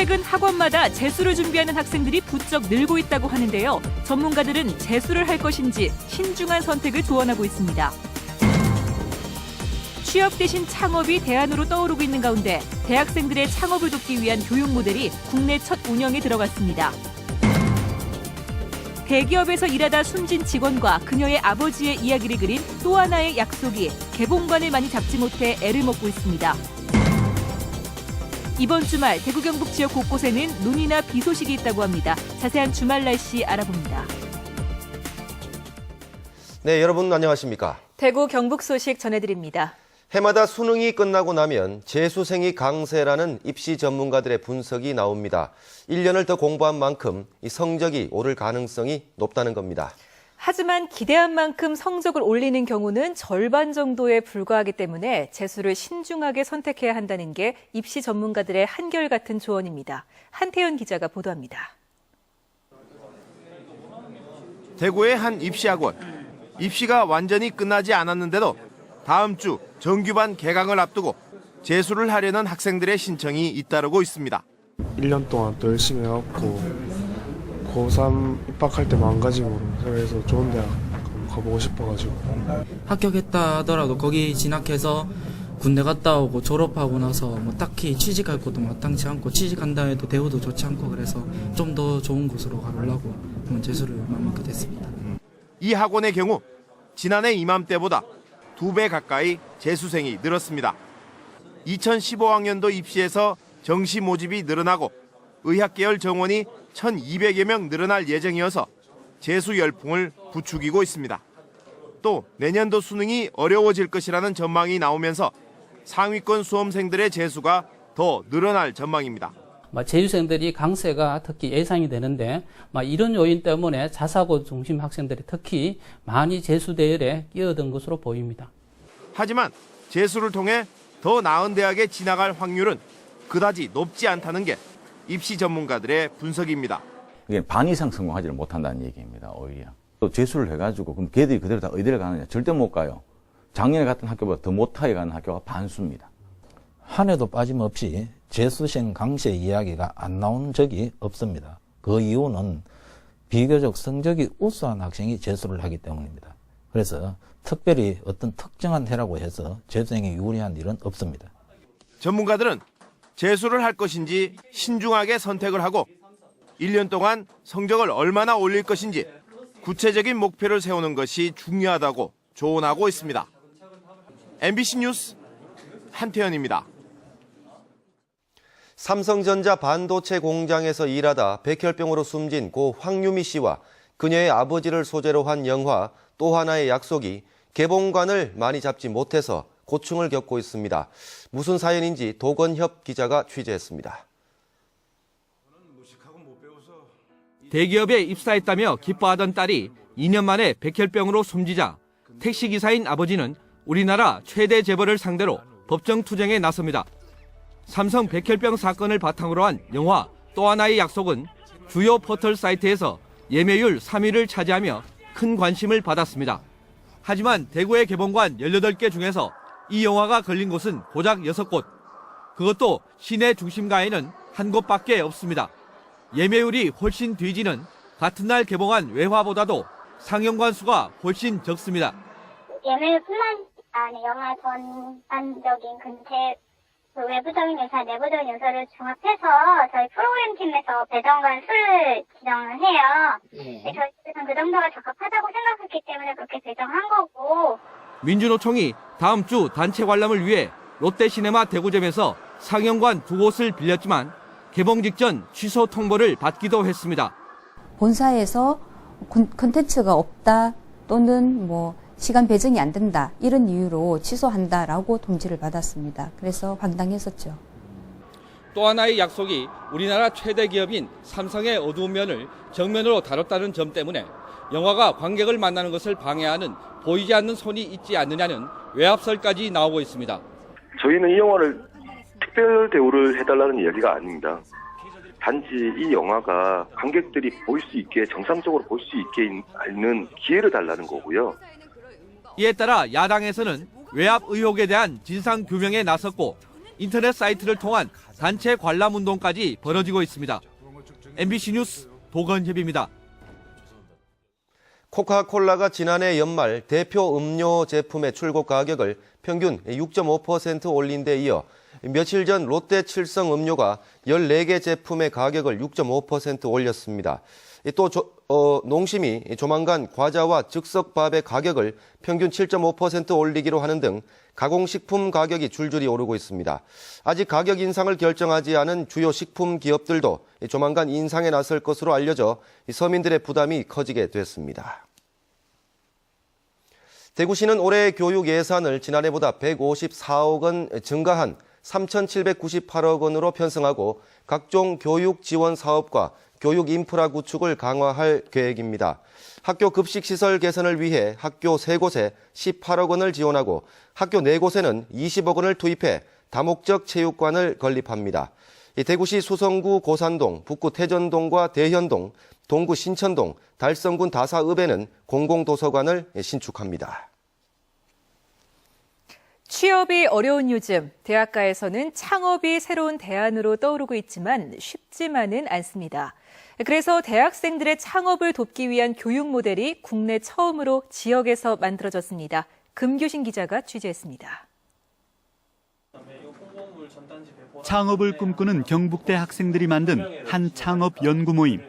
최근 학원마다 재수를 준비하는 학생들이 부쩍 늘고 있다고 하는데요. 전문가들은 재수를 할 것인지 신중한 선택을 조언하고 있습니다. 취업 대신 창업이 대안으로 떠오르고 있는 가운데 대학생들의 창업을 돕기 위한 교육 모델이 국내 첫 운영에 들어갔습니다. 대기업에서 일하다 숨진 직원과 그녀의 아버지의 이야기를 그린 또 하나의 약속이 개봉관을 많이 잡지 못해 애를 먹고 있습니다. 이번 주말 대구 경북 지역 곳곳에는 눈이나 비 소식이 있다고 합니다. 자세한 주말 날씨 알아봅니다. 네, 여러분 안녕하십니까? 대구 경북 소식 전해드립니다. 해마다 수능이 끝나고 나면 재수생이 강세라는 입시 전문가들의 분석이 나옵니다. 1년을 더 공부한 만큼 이 성적이 오를 가능성이 높다는 겁니다. 하지만 기대한 만큼 성적을 올리는 경우는 절반 정도에 불과하기 때문에 재수를 신중하게 선택해야 한다는 게 입시 전문가들의 한결같은 조언입니다. 한태현 기자가 보도합니다. 대구의 한 입시학원. 입시가 완전히 끝나지 않았는데도 다음 주 정규반 개강을 앞두고 재수를 하려는 학생들의 신청이 잇따르고 있습니다. 1년 동안 또 열심히 해갖고 고3 입학할 때 마음가짐으로 그래서 좋은 대학 가보고 싶어가지고. 합격했다 하더라도 거기 진학해서 군대 갔다 오고 졸업하고 나서 뭐 딱히 취직할 것도 마땅치 않고 취직한다 해도 대우도 좋지 않고 그래서 좀 더 좋은 곳으로 가보려고 재수를 마음먹게 됐습니다. 이 학원의 경우 지난해 이맘때보다 2배 가까이 재수생이 늘었습니다. 2015학년도 입시에서 정시 모집이 늘어나고 의학계열 정원이 1,200여 명 늘어날 예정이어서 재수 열풍을 부추기고 있습니다. 또 내년도 수능이 어려워질 것이라는 전망이 나오면서 상위권 수험생들의 재수가 더 늘어날 전망입니다. 재수생들이 강세가 특히 예상이 되는데 이런 요인 때문에 자사고 중심 학생들이 특히 많이 재수 대열에 끼어든 것으로 보입니다. 하지만 재수를 통해 더 나은 대학에 진학할 확률은 그다지 높지 않다는 게 입시 전문가들의 분석입니다. 이게 반 이상 성공하지를 못한다는 얘기입니다. 오히려 또 재수를 해가지고 그럼 걔들이 그대로 다 의대를 가느냐? 절대 못 가요. 작년에 갔던 학교보다 더 못하게 가는 학교가 반수입니다. 한 해도 빠짐없이 재수생 강세 이야기가 안 나온 적이 없습니다. 그 이유는 비교적 성적이 우수한 학생이 재수를 하기 때문입니다. 그래서 특별히 어떤 특정한 해라고 해서 재수생이 유리한 일은 없습니다. 전문가들은 재수를 할 것인지 신중하게 선택을 하고 1년 동안 성적을 얼마나 올릴 것인지 구체적인 목표를 세우는 것이 중요하다고 조언하고 있습니다. MBC 뉴스 한태현입니다. 삼성전자 반도체 공장에서 일하다 백혈병으로 숨진 고 황유미 씨와 그녀의 아버지를 소재로 한 영화 또 하나의 약속이 개봉관을 많이 잡지 못해서 고충을 겪고 있습니다. 무슨 사연인지 도건협 기자가 취재했습니다. 대기업에 입사했다며 기뻐하던 딸이 2년 만에 백혈병으로 숨지자 택시기사인 아버지는 우리나라 최대 재벌을 상대로 법정 투쟁에 나섭니다. 삼성 백혈병 사건을 바탕으로 한 영화 또 하나의 약속은 주요 포털 사이트에서 예매율 3위를 차지하며 큰 관심을 받았습니다. 하지만 대구의 개봉관 18개 중에서 이 영화가 걸린 곳은 고작 6곳. 그것도 시내 중심가에는 한 곳밖에 없습니다. 예매율이 훨씬 뒤지는 같은 날 개봉한 외화보다도 상영관 수가 훨씬 적습니다. 예매율뿐만 아니라 영화 전반적인 외부적인 요소와 내부적인 요소를 종합해서 저희 프로그램 팀에서 배정관 수를 지정을 해요. 저희는 그 정도가 적합하다고 생각했기 때문에 그렇게 배정한 거고. 민주노총이 다음 주 단체 관람을 위해 롯데시네마 대구점에서 상영관 2곳을 빌렸지만 개봉 직전 취소 통보를 받기도 했습니다. 본사에서 콘텐츠가 없다 또는 시간 배정이 안 된다 이런 이유로 취소한다라고 통지를 받았습니다. 그래서 황당했었죠. 또 하나의 약속이 우리나라 최대 기업인 삼성의 어두운 면을 정면으로 다뤘다는 점 때문에 영화가 관객을 만나는 것을 방해하는 보이지 않는 손이 있지 않느냐는 외압설까지 나오고 있습니다. 저희는 이 영화를 특별 대우를 해달라는 이야기가 아닙니다. 단지 이 영화가 관객들이 볼 수 있게 정상적으로 볼 수 있게 있는 기회를 달라는 거고요. 이에 따라 야당에서는 외압 의혹에 대한 진상 규명에 나섰고 인터넷 사이트를 통한 단체 관람 운동까지 벌어지고 있습니다. MBC 뉴스 도건협입니다. 코카콜라가 지난해 연말 대표 음료 제품의 출고 가격을 평균 6.5% 올린 데 이어 며칠 전 롯데 칠성 음료가 14개 제품의 가격을 6.5% 올렸습니다. 또 농심이 조만간 과자와 즉석밥의 가격을 평균 7.5% 올리기로 하는 등 가공식품 가격이 줄줄이 오르고 있습니다. 아직 가격 인상을 결정하지 않은 주요 식품 기업들도 조만간 인상에 나설 것으로 알려져 서민들의 부담이 커지게 됐습니다. 대구시는 올해 교육 예산을 지난해보다 154억 원 증가한 3,798억 원으로 편성하고 각종 교육 지원 사업과 교육 인프라 구축을 강화할 계획입니다. 학교 급식시설 개선을 위해 학교 3곳에 18억 원을 지원하고 학교 4곳에는 20억 원을 투입해 다목적 체육관을 건립합니다. 대구시 수성구 고산동, 북구 태전동과 대현동, 동구 신천동, 달성군 다사읍에는 공공도서관을 신축합니다. 취업이 어려운 요즘, 대학가에서는 창업이 새로운 대안으로 떠오르고 있지만 쉽지만은 않습니다. 그래서 대학생들의 창업을 돕기 위한 교육 모델이 국내 처음으로 지역에서 만들어졌습니다. 금교신 기자가 취재했습니다. 창업을 꿈꾸는 경북대 학생들이 만든 한 창업 연구 모임.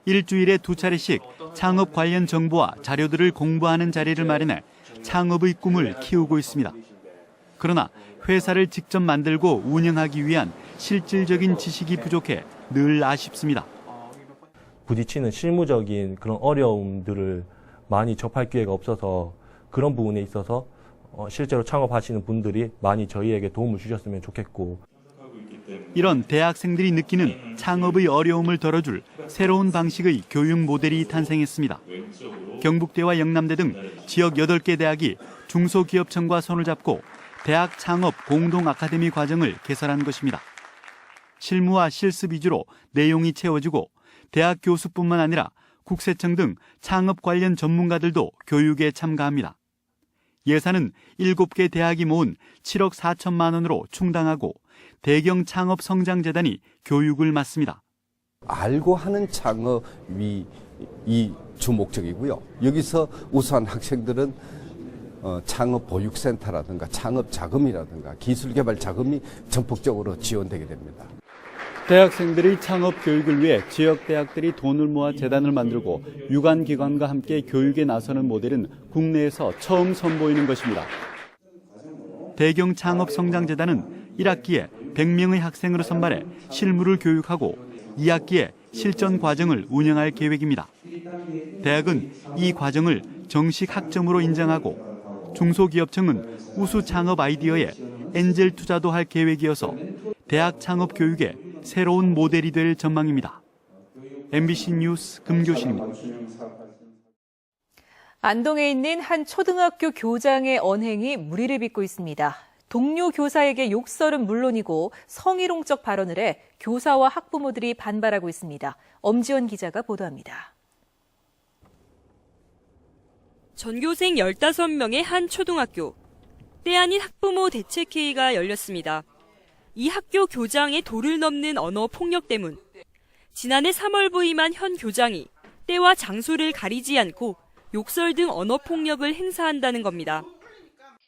일주일에 2차례씩 창업 관련 정보와 자료들을 공부하는 자리를 마련해 창업의 꿈을 키우고 있습니다. 그러나 회사를 직접 만들고 운영하기 위한 실질적인 지식이 부족해 늘 아쉽습니다. 부딪히는 실무적인 그런 어려움들을 많이 접할 기회가 없어서 그런 부분에 있어서 실제로 창업하시는 분들이 많이 저희에게 도움을 주셨으면 좋겠고. 이런 대학생들이 느끼는 창업의 어려움을 덜어줄 새로운 방식의 교육 모델이 탄생했습니다. 경북대와 영남대 등 지역 8개 대학이 중소기업청과 손을 잡고 대학 창업 공동 아카데미 과정을 개설한 것입니다. 실무와 실습 위주로 내용이 채워지고 대학 교수뿐만 아니라 국세청 등 창업 관련 전문가들도 교육에 참가합니다. 예산은 7개 대학이 모은 7억 4천만 원으로 충당하고 대경 창업 성장재단이 교육을 맡습니다. 알고 하는 창업이 이 주목적이고요. 여기서 우수한 학생들은 창업 보육센터라든가 창업 자금이라든가 기술개발 자금이 전폭적으로 지원되게 됩니다. 대학생들의 창업 교육을 위해 지역 대학들이 돈을 모아 재단을 만들고 유관기관과 함께 교육에 나서는 모델은 국내에서 처음 선보이는 것입니다. 대경 창업 성장재단은 1학기에 100명의 학생으로 선발해 실무를 교육하고 2학기에 실전 과정을 운영할 계획입니다. 대학은 이 과정을 정식 학점으로 인정하고 중소기업청은 우수 창업 아이디어에 엔젤 투자도 할 계획이어서 대학 창업 교육의 새로운 모델이 될 전망입니다. MBC 뉴스 금교신입니다. 안동에 있는 한 초등학교 교장의 언행이 무리를 빚고 있습니다. 동료 교사에게 욕설은 물론이고 성희롱적 발언을 해 교사와 학부모들이 반발하고 있습니다. 엄지원 기자가 보도합니다. 전교생 15명의 한 초등학교. 때 아닌 학부모 대책회의가 열렸습니다. 이 학교 교장의 도를 넘는 언어 폭력 때문. 지난해 3월 부임한 현 교장이 때와 장소를 가리지 않고 욕설 등 언어 폭력을 행사한다는 겁니다.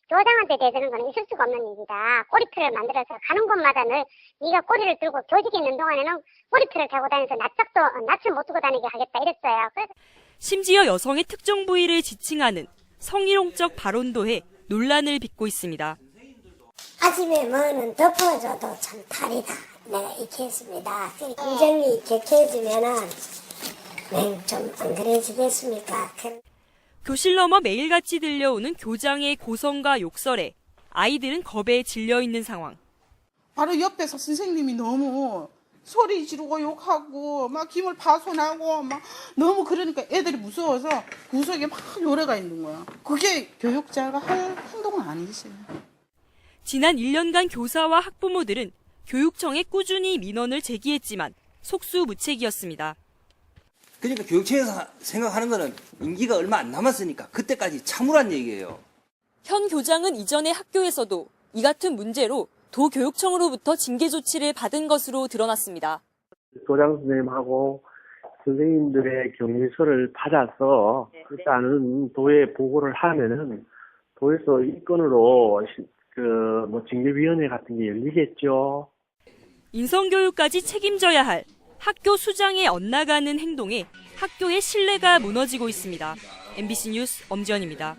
교장한테 대드는 건 있을 수가 없는 일이다. 꼬리표를 만들어서 가는 곳마다 늘 네가 꼬리를 들고 교직에 있는 동안에는 꼬리표를 달고 다니면서 낯을 못 두고 다니게 하겠다 이랬어요. 심지어 여성의 특정 부위를 지칭하는 성희롱적 발언도 해 논란을 빚고 있습니다. 아침에 뭐는 덮어줘도 참 탈이다. 내가 이렇게 했습니다. 인정이 격해지면은 좀 안 그래지겠습니까? 교실 넘어 매일같이 들려오는 교장의 고성과 욕설에 아이들은 겁에 질려 있는 상황. 바로 옆에서 선생님이 너무 소리 지르고 욕하고 막 김을 파손하고 막 너무 그러니까 애들이 무서워서 구석에 막 요래가 있는 거야. 그게 교육자가 할 행동은 아니지. 지난 1년간 교사와 학부모들은 교육청에 꾸준히 민원을 제기했지만 속수무책이었습니다. 그러니까 교육청에서 생각하는 거는 임기가 얼마 안 남았으니까 그때까지 참으란 얘기예요. 현 교장은 이전에 학교에서도 이 같은 문제로 도교육청으로부터 징계 조치를 받은 것으로 드러났습니다. 교장 선생님하고 선생님들의 격리서를 받아서 일단은 도에 보고를 하면은 도에서 이 건으로 징계위원회 같은 게 열리겠죠. 인성교육까지 책임져야 할 학교 수장의 엇나가는 행동에 학교의 신뢰가 무너지고 있습니다. MBC 뉴스 엄지연입니다.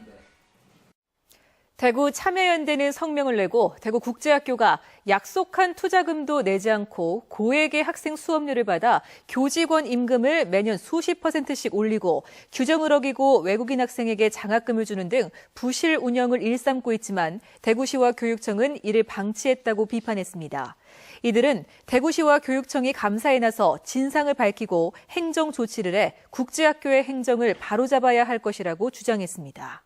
대구 참여연대는 성명을 내고 대구국제학교가 약속한 투자금도 내지 않고 고액의 학생 수업료를 받아 교직원 임금을 매년 수십 %씩 올리고 규정을 어기고 외국인 학생에게 장학금을 주는 등 부실 운영을 일삼고 있지만 대구시와 교육청은 이를 방치했다고 비판했습니다. 이들은 대구시와 교육청이 감사에 나서 진상을 밝히고 행정 조치를 해 국제학교의 행정을 바로잡아야 할 것이라고 주장했습니다.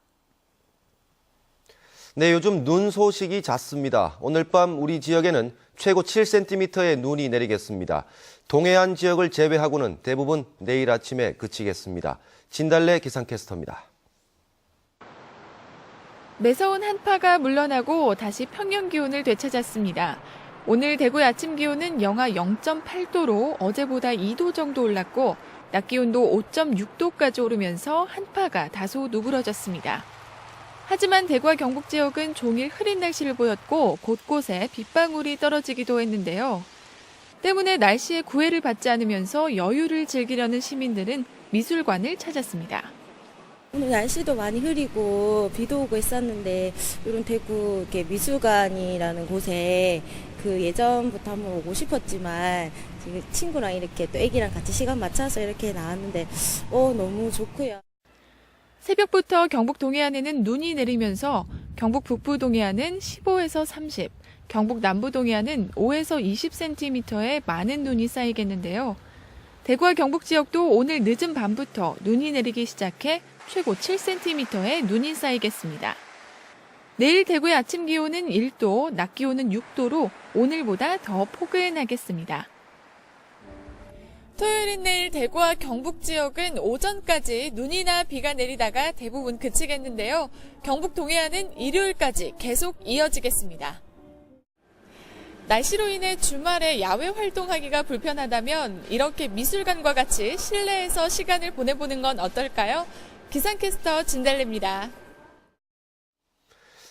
네, 요즘 눈 소식이 잦습니다. 오늘 밤 우리 지역에는 최고 7cm의 눈이 내리겠습니다. 동해안 지역을 제외하고는 대부분 내일 아침에 그치겠습니다. 진달래 기상캐스터입니다. 매서운 한파가 물러나고 다시 평년 기온을 되찾았습니다. 오늘 대구의 아침 기온은 영하 0.8도로 어제보다 2도 정도 올랐고 낮 기온도 5.6도까지 오르면서 한파가 다소 누그러졌습니다. 하지만 대구와 경북 지역은 종일 흐린 날씨를 보였고 곳곳에 빗방울이 떨어지기도 했는데요. 때문에 날씨에 구애를 받지 않으면서 여유를 즐기려는 시민들은 미술관을 찾았습니다. 오늘 날씨도 많이 흐리고 비도 오고 있었는데 이런 대구 이렇게 미술관이라는 곳에 그 예전부터 한번 오고 싶었지만 지금 친구랑 이렇게 또 애기랑 같이 시간 맞춰서 이렇게 나왔는데 너무 좋고요. 새벽부터 경북 동해안에는 눈이 내리면서 경북 북부 동해안은 15에서 30, 경북 남부 동해안은 5에서 20cm의 많은 눈이 쌓이겠는데요. 대구와 경북 지역도 오늘 늦은 밤부터 눈이 내리기 시작해 최고 7cm의 눈이 쌓이겠습니다. 내일 대구의 아침 기온은 1도, 낮 기온은 6도로 오늘보다 더 포근하겠습니다. 토요일인 내일 대구와 경북 지역은 오전까지 눈이나 비가 내리다가 대부분 그치겠는데요. 경북 동해안은 일요일까지 계속 이어지겠습니다. 날씨로 인해 주말에 야외 활동하기가 불편하다면 이렇게 미술관과 같이 실내에서 시간을 보내보는 건 어떨까요? 기상캐스터 진달래입니다.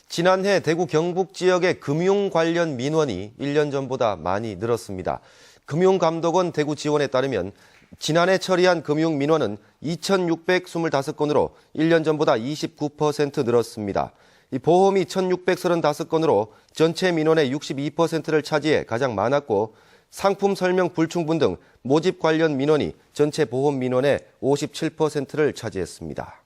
지난해 대구 경북 지역의 금융 관련 민원이 1년 전보다 많이 늘었습니다. 금융감독원 대구 지원에 따르면 지난해 처리한 금융 민원은 2,625건으로 1년 전보다 29% 늘었습니다. 이 보험이 1,635건으로 전체 민원의 62%를 차지해 가장 많았고 상품 설명 불충분 등 모집 관련 민원이 전체 보험 민원의 57%를 차지했습니다.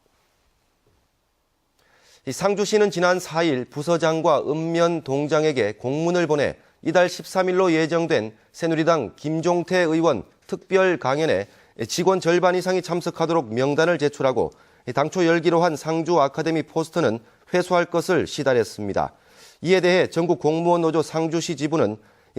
상주시는 지난 4일 부서장과 읍면 동장에게 공문을 보내 이달 13일로 예정된 새누리당 김종태 의원 특별 강연에 직원 절반 이상이 참석하도록 명단을 제출하고 당초 열기로 한 상주 아카데미 포스터는 회수할 것을 시달했습니다. 이에 대해 전국 공무원 노조 상주시 지부는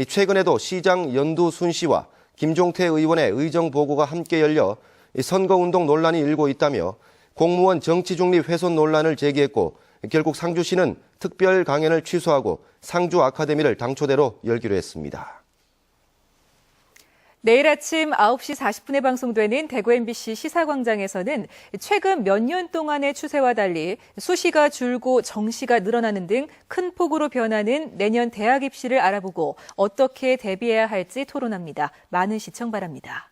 최근에도 시장 연두순 씨와 김종태 의원의 의정 보고가 함께 열려 선거운동 논란이 일고 있다며 공무원 정치 중립 훼손 논란을 제기했고 결국 상주시는 특별 강연을 취소하고 상주 아카데미를 당초대로 열기로 했습니다. 내일 아침 9시 40분에 방송되는 대구 MBC 시사광장에서는 최근 몇 년 동안의 추세와 달리 수시가 줄고 정시가 늘어나는 등 큰 폭으로 변하는 내년 대학 입시를 알아보고 어떻게 대비해야 할지 토론합니다. 많은 시청 바랍니다.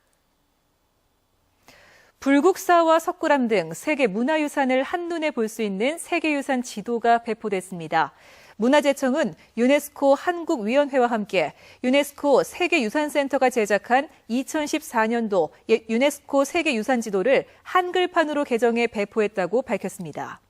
불국사와 석굴암 등 세계 문화유산을 한눈에 볼 수 있는 세계유산 지도가 배포됐습니다. 문화재청은 유네스코 한국위원회와 함께 유네스코 세계유산센터가 제작한 2014년도 유네스코 세계유산지도를 한글판으로 개정해 배포했다고 밝혔습니다.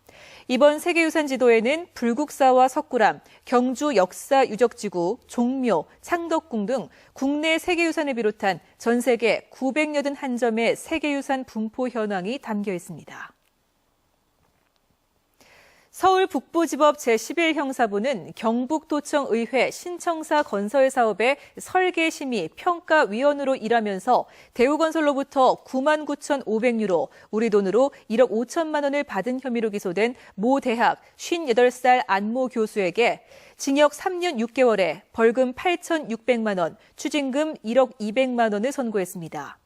이번 세계유산지도에는 불국사와 석굴암, 경주 역사유적지구, 종묘, 창덕궁 등 국내 세계유산을 비롯한 전 세계 981점의 세계유산 분포 현황이 담겨 있습니다. 서울 북부지법 제11형사부는 경북도청의회 신청사 건설 사업의 설계심의 평가위원으로 일하면서 대우건설로부터 99,500유로, 우리 돈으로 1억 5천만 원을 받은 혐의로 기소된 모 대학 58살 안모 교수에게 징역 3년 6개월에 벌금 8,600만 원, 추징금 1억 200만 원을 선고했습니다.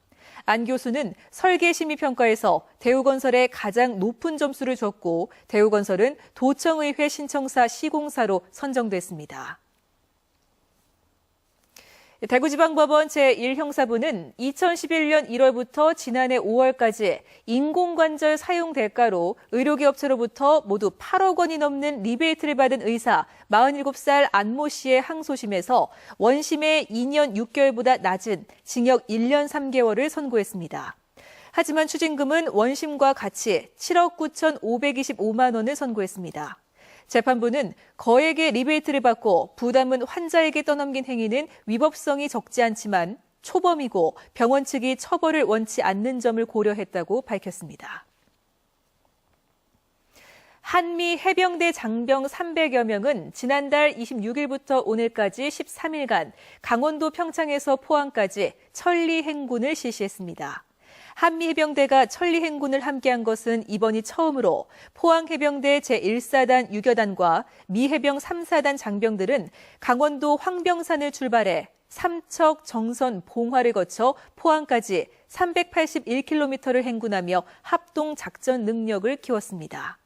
안 교수는 설계심의평가에서 대우건설에 가장 높은 점수를 줬고 대우건설은 도청의회 신청사 시공사로 선정됐습니다. 대구지방법원 제1형사부는 2011년 1월부터 지난해 5월까지 인공관절 사용 대가로 의료기업체로부터 모두 8억 원이 넘는 리베이트를 받은 의사 47살 안모 씨의 항소심에서 원심의 2년 6개월보다 낮은 징역 1년 3개월을 선고했습니다. 하지만 추징금은 원심과 같이 7억 9,525만 원을 선고했습니다. 재판부는 거액의 리베이트를 받고 부담은 환자에게 떠넘긴 행위는 위법성이 적지 않지만 초범이고 병원 측이 처벌을 원치 않는 점을 고려했다고 밝혔습니다. 한미 해병대 장병 300여 명은 지난달 26일부터 오늘까지 13일간 강원도 평창에서 포항까지 천리 행군을 실시했습니다. 한미해병대가 천리행군을 함께한 것은 이번이 처음으로 포항해병대 제1사단 유교단과 미해병 3사단 장병들은 강원도 황병산을 출발해 삼척, 정선, 봉화를 거쳐 포항까지 381km를 행군하며 합동 작전 능력을 키웠습니다.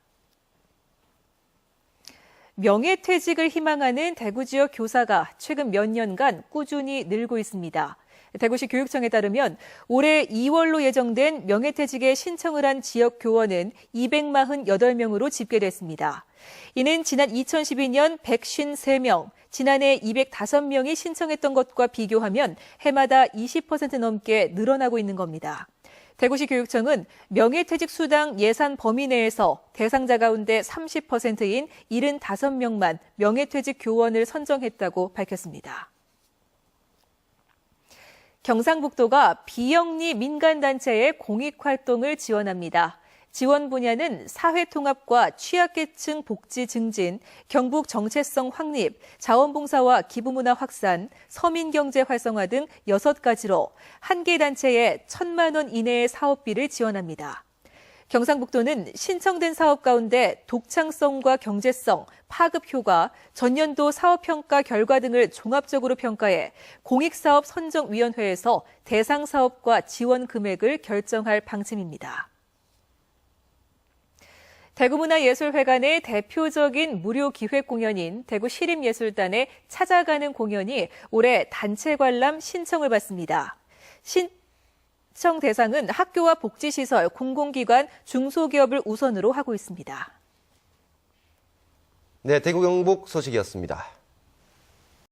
명예퇴직을 희망하는 대구 지역 교사가 최근 몇 년간 꾸준히 늘고 있습니다. 대구시 교육청에 따르면 올해 2월로 예정된 명예퇴직에 신청을 한 지역 교원은 248명으로 집계됐습니다. 이는 지난 2012년 153명, 지난해 205명이 신청했던 것과 비교하면 해마다 20% 넘게 늘어나고 있는 겁니다. 대구시 교육청은 명예퇴직 수당 예산 범위 내에서 대상자 가운데 30%인 75명만 명예퇴직 교원을 선정했다고 밝혔습니다. 경상북도가 비영리 민간단체의 공익활동을 지원합니다. 지원 분야는 사회통합과 취약계층 복지 증진, 경북 정체성 확립, 자원봉사와 기부문화 확산, 서민경제 활성화 등 6가지로 한 개 단체에 1,000만 원 이내의 사업비를 지원합니다. 경상북도는 신청된 사업 가운데 독창성과 경제성, 파급 효과, 전년도 사업평가 결과 등을 종합적으로 평가해 공익사업 선정위원회에서 대상 사업과 지원 금액을 결정할 방침입니다. 대구문화예술회관의 대표적인 무료 기획 공연인 대구시립예술단의 찾아가는 공연이 올해 단체 관람 신청을 받습니다. 신청 대상은 학교와 복지시설, 공공기관, 중소기업을 우선으로 하고 있습니다. 네, 대구 경북 소식이었습니다.